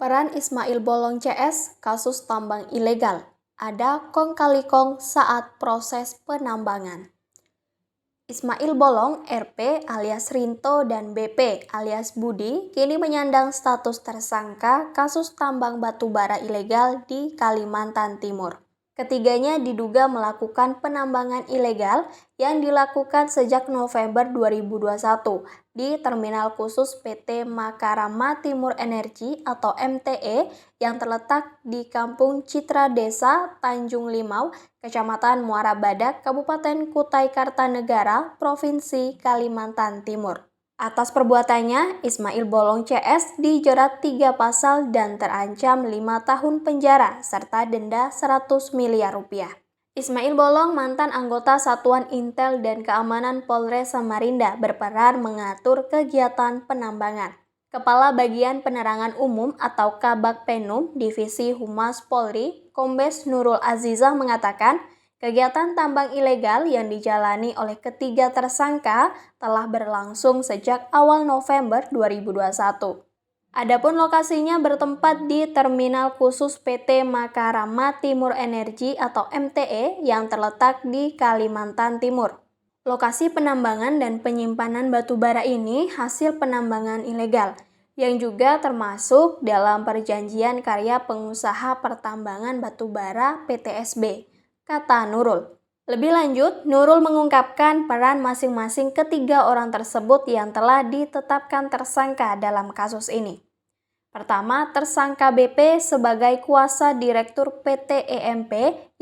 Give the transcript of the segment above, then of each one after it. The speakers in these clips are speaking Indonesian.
Peran Ismail Bolong CS kasus tambang ilegal. Ada kong kali kong saat proses penambangan. Ismail Bolong, RP alias Rinto dan BP alias Budi kini menyandang status tersangka kasus tambang batu bara ilegal di Kalimantan Timur. Ketiganya diduga melakukan penambangan ilegal yang dilakukan sejak November 2021 di Terminal Khusus PT Makarama Timur Energi atau MTE yang terletak di Kampung Citra Desa, Tanjung Limau, Kecamatan Muara Badak, Kabupaten Kutai Kartanegara, Provinsi Kalimantan Timur. Atas perbuatannya, Ismail Bolong CS dijerat 3 pasal dan terancam 5 tahun penjara serta denda 100 miliar rupiah. Ismail Bolong, mantan anggota Satuan Intel dan Keamanan Polres Samarinda, berperan mengatur kegiatan penambangan. Kepala Bagian Penerangan Umum atau Kabag Penum, Divisi Humas Polri, Kombes Nurul Azizah mengatakan, kegiatan tambang ilegal yang dijalani oleh ketiga tersangka telah berlangsung sejak awal November 2021. Adapun lokasinya bertempat di Terminal Khusus PT Makarama Timur Energi atau MTE yang terletak di Kalimantan Timur. Lokasi penambangan dan penyimpanan batu bara ini hasil penambangan ilegal, yang juga termasuk dalam perjanjian karya pengusaha pertambangan batu bara PTSB, kata Nurul. Lebih lanjut, Nurul mengungkapkan peran masing-masing ketiga orang tersebut yang telah ditetapkan tersangka dalam kasus ini. Pertama, tersangka BP sebagai kuasa direktur PT EMP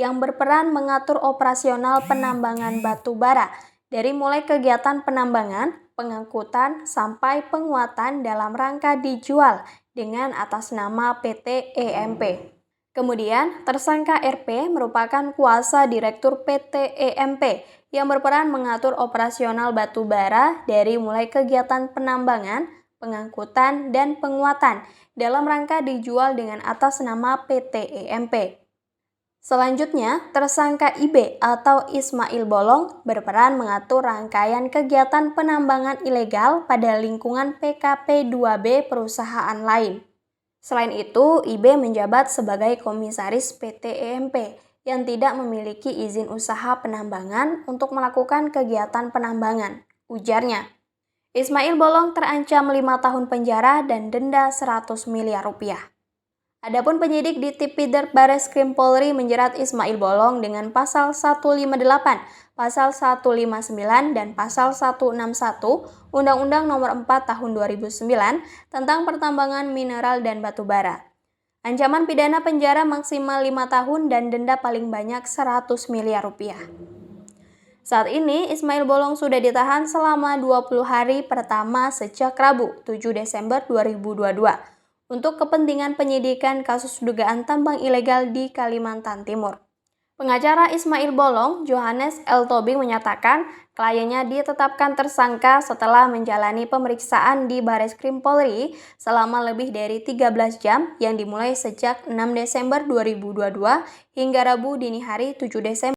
yang berperan mengatur operasional penambangan batu bara dari mulai kegiatan penambangan, pengangkutan, sampai penguatan dalam rangka dijual dengan atas nama PT EMP. Kemudian, tersangka RP merupakan kuasa direktur PT EMP yang berperan mengatur operasional batu bara dari mulai kegiatan penambangan, pengangkutan, dan penguatan dalam rangka dijual dengan atas nama PT EMP. Selanjutnya, tersangka IB atau Ismail Bolong berperan mengatur rangkaian kegiatan penambangan ilegal pada lingkungan PKP 2B perusahaan lain. Selain itu, IB menjabat sebagai komisaris PT EMP yang tidak memiliki izin usaha penambangan untuk melakukan kegiatan penambangan, ujarnya. Ismail Bolong terancam 5 tahun penjara dan denda 100 miliar rupiah. Adapun penyidik di Tipidum Bareskrim Polri menjerat Ismail Bolong dengan pasal 158, pasal 159, dan pasal 161 Undang-Undang Nomor 4 Tahun 2009 tentang pertambangan mineral dan batu bara. Ancaman pidana penjara maksimal 5 tahun dan denda paling banyak 100 miliar rupiah. Saat ini, Ismail Bolong sudah ditahan selama 20 hari pertama sejak Rabu, 7 Desember 2022, untuk kepentingan penyidikan kasus dugaan tambang ilegal di Kalimantan Timur. Pengacara Ismail Bolong, Johannes L. Tobing, menyatakan kliennya ditetapkan tersangka setelah menjalani pemeriksaan di Bareskrim Polri selama lebih dari 13 jam yang dimulai sejak 6 Desember 2022 hingga Rabu dini hari 7 Desember.